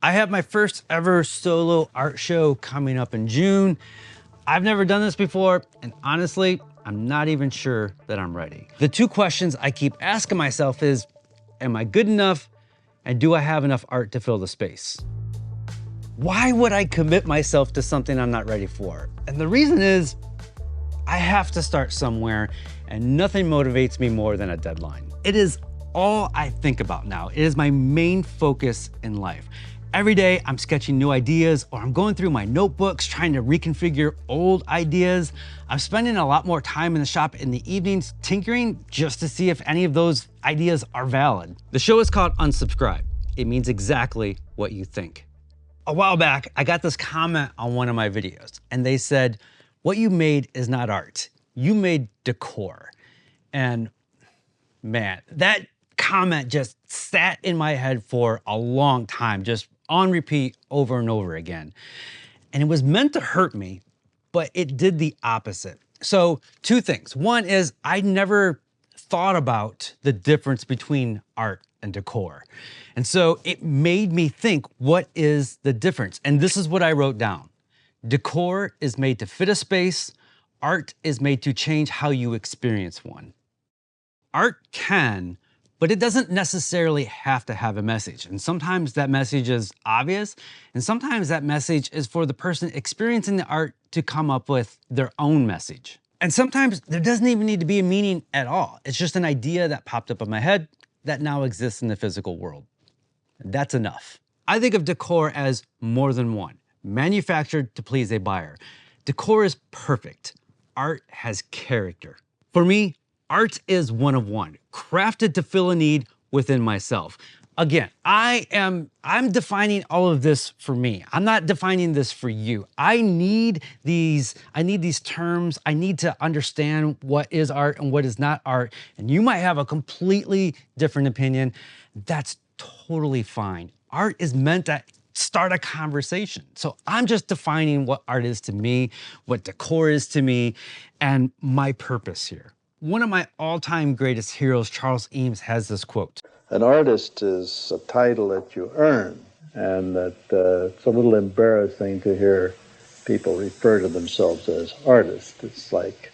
I have my first ever solo art show coming up in June. I've never done this before, and honestly, I'm not even sure that I'm ready. The two questions I keep asking myself is, am I good enough? And do I have enough art to fill the space? Why would I commit myself to something I'm not ready for? And the reason is, I have to start somewhere, and nothing motivates me more than a deadline. It is all I think about now. It is my main focus in life. Every day I'm sketching new ideas, or I'm going through my notebooks trying to reconfigure old ideas. I'm spending a lot more time in the shop in the evenings tinkering just to see if any of those ideas are valid. The show is called Unsubscribe. It means exactly what you think. A while back, I got this comment on one of my videos, and they said, "What you made is not art. You made decor." And man, that comment just sat in my head for a long time, just on repeat over and over again. And it was meant to hurt me, but it did the opposite. So two things. One is I never thought about the difference between art and decor. And so it made me think, what is the difference? And this is what I wrote down. Decor is made to fit a space. Art is made to change how you experience one. Art can, but it doesn't necessarily have to have a message. And sometimes that message is obvious, and sometimes that message is for the person experiencing the art to come up with their own message. And sometimes there doesn't even need to be a meaning at all. It's just an idea that popped up in my head that now exists in the physical world. And that's enough. I think of decor as more than one, manufactured to please a buyer. Decor is perfect. Art has character. For me, art is one of one, crafted to fill a need within myself. Again, I'm defining all of this for me. I'm not defining this for you. I need these terms. I need to understand what is art and what is not art. And you might have a completely different opinion. That's totally fine. Art is meant to start a conversation. So I'm just defining what art is to me, what decor is to me, and my purpose here. One of my all-time greatest heroes, Charles Eames, has this quote. An artist is a title that you earn, and that it's a little embarrassing to hear people refer to themselves as artists. It's like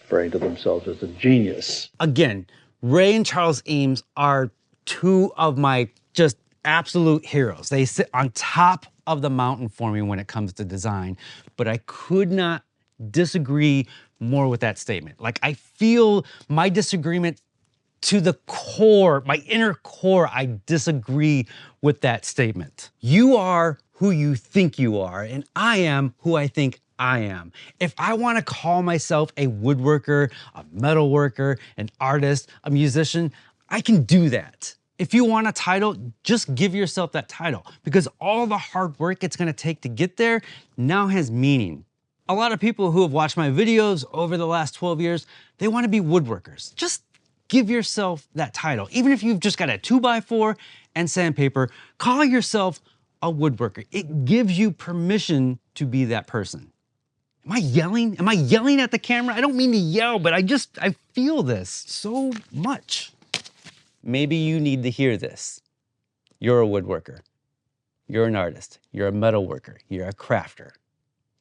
referring to themselves as a genius. Again, Ray and Charles Eames are two of my just absolute heroes. They sit on top of the mountain for me when it comes to design, but I could not disagree more with that statement. Like, I feel my disagreement to the core, my inner core, I disagree with that statement. You are who you think you are, and I am who I think I am. If I want to call myself a woodworker, a metalworker, an artist, a musician, I can do that. If you want a title, just give yourself that title, because all the hard work it's going to take to get there now has meaning. A lot of people who have watched my videos over the last 12 years, they want to be woodworkers. Just give yourself that title. Even if you've just got a 2x4 and sandpaper, call yourself a woodworker. It gives you permission to be that person. Am I yelling? Am I yelling at the camera? I don't mean to yell, but I feel this so much. Maybe you need to hear this. You're a woodworker. You're an artist. You're a metalworker. You're a crafter.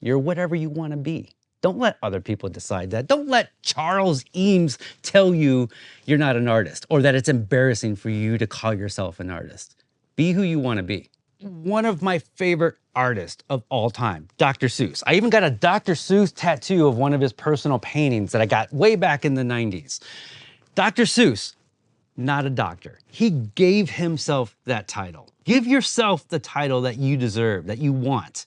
You're whatever you want to be. Don't let other people decide that. Don't let Charles Eames tell you you're not an artist, or that it's embarrassing for you to call yourself an artist. Be who you want to be. One of my favorite artists of all time, Dr. Seuss. I even got a Dr. Seuss tattoo of one of his personal paintings that I got way back in the 90s. Dr. Seuss, not a doctor. He gave himself that title. Give yourself the title that you deserve, that you want.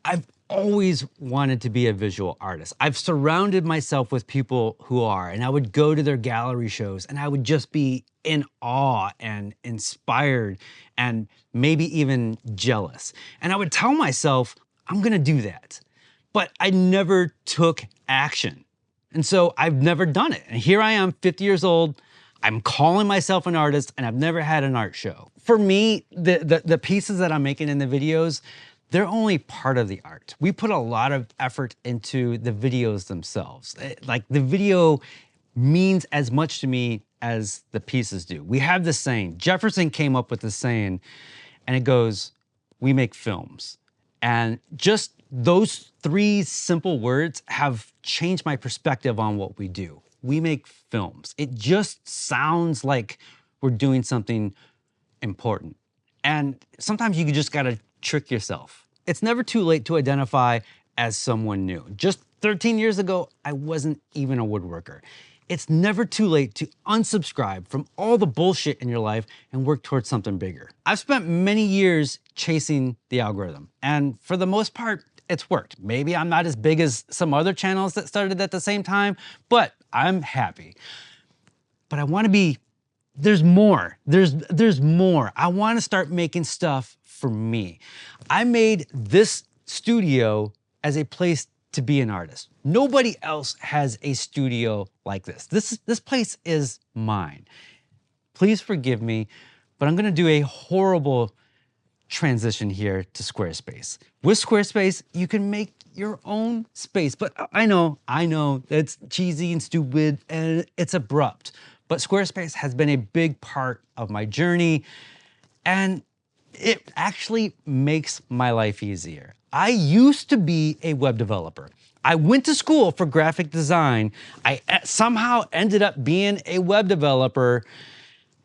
I've always wanted to be a visual artist. I've surrounded myself with people who are, and I would go to their gallery shows and I would just be in awe and inspired and maybe even jealous. And I would tell myself, I'm gonna do that. But I never took action. And so I've never done it. And here I am, 50 years old, I'm calling myself an artist, and I've never had an art show. For me, the pieces that I'm making in the videos, they're only part of the art. We put a lot of effort into the videos themselves. Like, the video means as much to me as the pieces do. We have this saying, Jefferson came up with this saying, and it goes, we make films. And just those three simple words have changed my perspective on what we do. We make films. It just sounds like we're doing something important. And sometimes you just gotta trick yourself. It's never too late to identify as someone new. Just 13 years ago, I wasn't even a woodworker. It's never too late to unsubscribe from all the bullshit in your life and work towards something bigger. I've spent many years chasing the algorithm, and for the most part, it's worked. Maybe I'm not as big as some other channels that started at the same time, but I'm happy. But I wanna be, there's more. There's more. I wanna start making stuff for me. I made this studio as a place to be an artist. Nobody else has a studio like this. This place is mine. Please forgive me, but I'm gonna do a horrible transition here to Squarespace. With Squarespace, you can make your own space, but I know it's cheesy and stupid and it's abrupt, but Squarespace has been a big part of my journey, and it actually makes my life easier. I used to be a web developer. I went to school for graphic design. I somehow ended up being a web developer,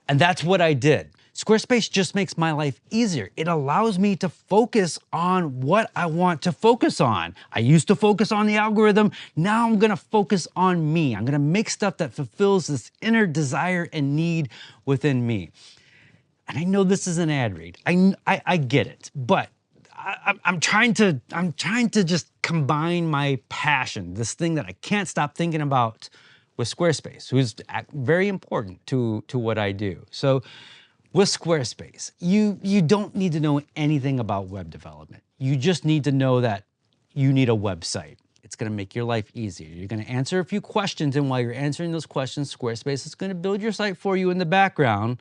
and that's what I did. Squarespace just makes my life easier. It allows me to focus on what I want to focus on. I used to focus on the algorithm. Now I'm gonna focus on me. I'm gonna make stuff that fulfills this inner desire and need within me. And I know this is an ad read. I get it, but I'm trying to just combine my passion, this thing that I can't stop thinking about, with Squarespace, who's very important to what I do. So with Squarespace, you don't need to know anything about web development. You just need to know that you need a website. It's gonna make your life easier. You're gonna answer a few questions, and while you're answering those questions, Squarespace is gonna build your site for you in the background,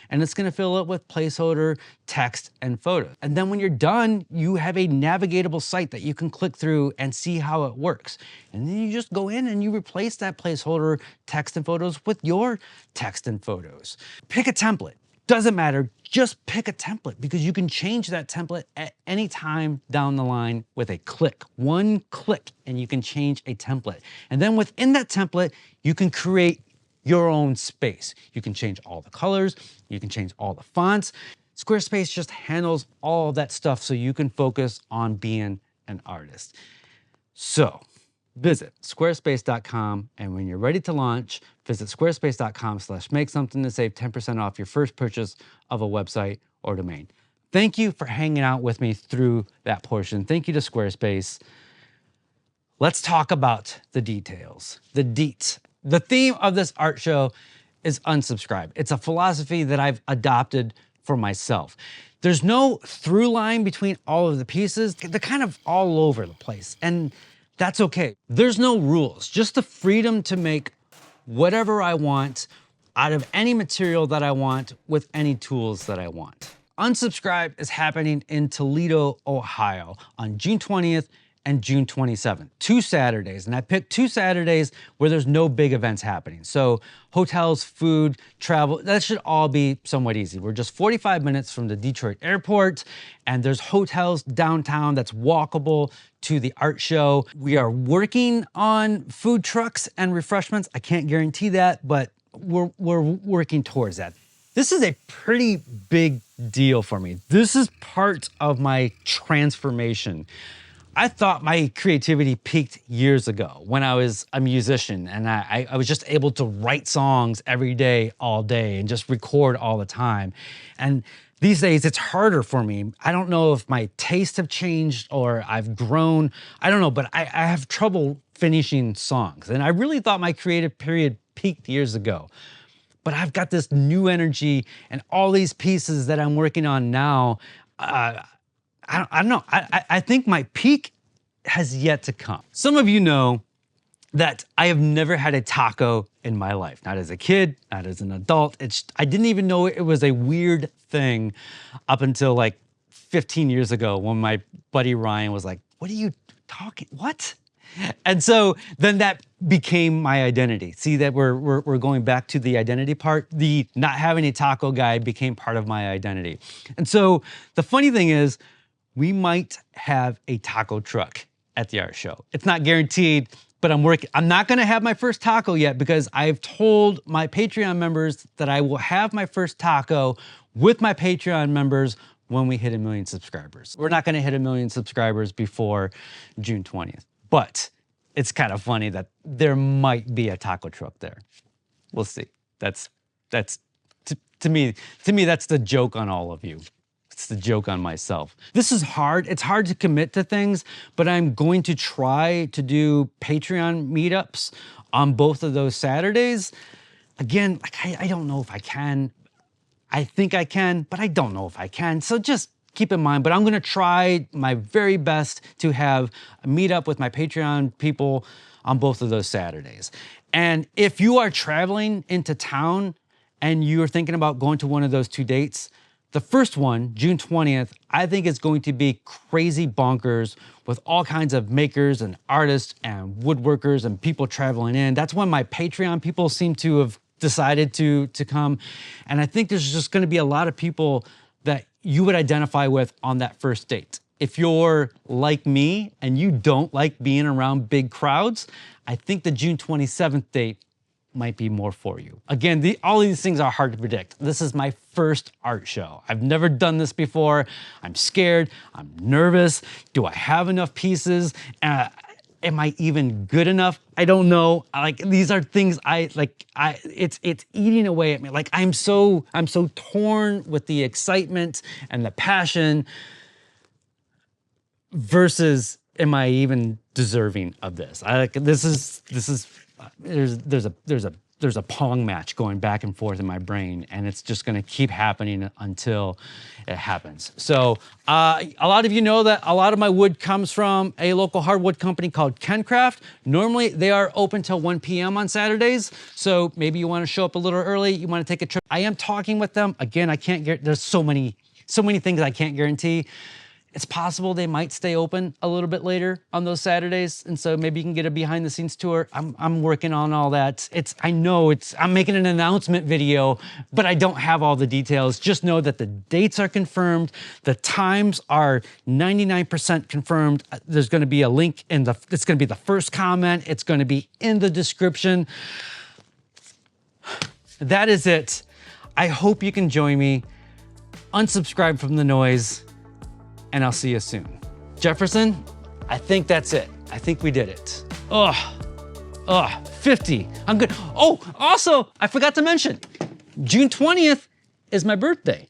and it's gonna fill it with placeholder, text, and photos. And then when you're done, you have a navigatable site that you can click through and see how it works. And then you just go in and you replace that placeholder, text, and photos with your text and photos. Pick a template. Doesn't matter, just pick a template, because you can change that template at any time down the line with a click. One click and you can change a template. And then within that template, you can create your own space. You can change all the colors, you can change all the fonts. Squarespace just handles all of that stuff so you can focus on being an artist. So visit squarespace.com, and when you're ready to launch, visit squarespace.com/makesomething to save 10% off your first purchase of a website or domain. Thank you for hanging out with me through that portion. Thank you to Squarespace. Let's talk about the details, the deets. The theme of this art show is unsubscribe. It's a philosophy that I've adopted for myself. There's no through line between all of the pieces. They're kind of all over the place, and that's okay. There's no rules, just the freedom to make whatever I want out of any material that I want with any tools that I want. Unsubscribe is happening in Toledo, Ohio on June 20th and June 27th, 2 Saturdays. And I picked 2 Saturdays where there's no big events happening. So hotels, food, travel, that should all be somewhat easy. We're just 45 minutes from the Detroit airport, and there's hotels downtown that's walkable to the art show. We are working on food trucks and refreshments. I can't guarantee that, but we're working towards that. This is a pretty big deal for me. This is part of my transformation. I thought my creativity peaked years ago when I was a musician, and I was just able to write songs every day, all day, and just record all the time. And these days, it's harder for me. I don't know if my tastes have changed or I've grown. I don't know, but I have trouble finishing songs. And I really thought my creative period peaked years ago. But I've got this new energy and all these pieces that I'm working on now. I don't know. I think my peak has yet to come. Some of you know that I have never had a taco in my life. Not as a kid, not as an adult. I didn't even know it was a weird thing up until like 15 years ago when my buddy Ryan was like, "What are you talking? What?" And so then that became my identity. See that we're going back to the identity part. The not having a taco guy became part of my identity. And so the funny thing is, we might have a taco truck at the art show. It's not guaranteed, but I'm working. I'm not gonna have my first taco yet because I've told my Patreon members that I will have my first taco with my Patreon members when we hit 1 million subscribers. We're not gonna hit 1 million subscribers before June 20th, but it's kind of funny that there might be a taco truck there. We'll see. That's to me, that's the joke on all of you. It's the joke on myself. This is hard. It's hard to commit to things, but I'm going to try to do Patreon meetups on both of those Saturdays. Again, like I don't know if I can. I think I can, but I don't know if I can. So just keep in mind, but I'm gonna try my very best to have a meetup with my Patreon people on both of those Saturdays. And if you are traveling into town and you're thinking about going to one of those 2 dates, the first one, June 20th, I think is going to be crazy bonkers with all kinds of makers and artists and woodworkers and people traveling in. That's when my Patreon people seem to have decided to come. And I think there's just gonna be a lot of people that you would identify with on that first date. If you're like me and you don't like being around big crowds, I think the June 27th date might be more for you. Again, all of these things are hard to predict. This is my first art show. I've never done this before. I'm scared, I'm nervous. Do I have enough pieces? Am I even good enough? I don't know. Like, these are things it's eating away at me. Like, I'm so torn with the excitement and the passion versus am I even deserving of this? There's a pong match going back and forth in my brain, and it's just gonna keep happening until it happens. So a lot of you know that a lot of my wood comes from a local hardwood company called Kencraft. Normally they are open till 1 p.m. on Saturdays. So maybe you wanna show up a little early, you wanna take a trip. I am talking with them. Again, I can't get, there's so many things I can't guarantee. It's possible they might stay open a little bit later on those Saturdays, and so maybe you can get a behind the scenes tour. I'm working on all that. I'm making an announcement video, but I don't have all the details. Just know that the dates are confirmed, the times are 99% confirmed. There's gonna be a link it's gonna be the first comment, it's gonna be in the description. That is it. I hope you can join me. Unsubscribe from the noise, and I'll see you soon. Jefferson, I think that's it. I think we did it. 50. I'm good. Oh, also, I forgot to mention, June 20th is my birthday.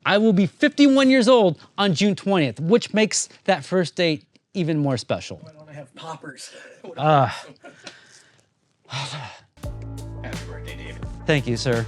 I will be 51 years old on June 20th, which makes that first date even more special. Why don't I have poppers? Happy birthday, David. Thank you, sir.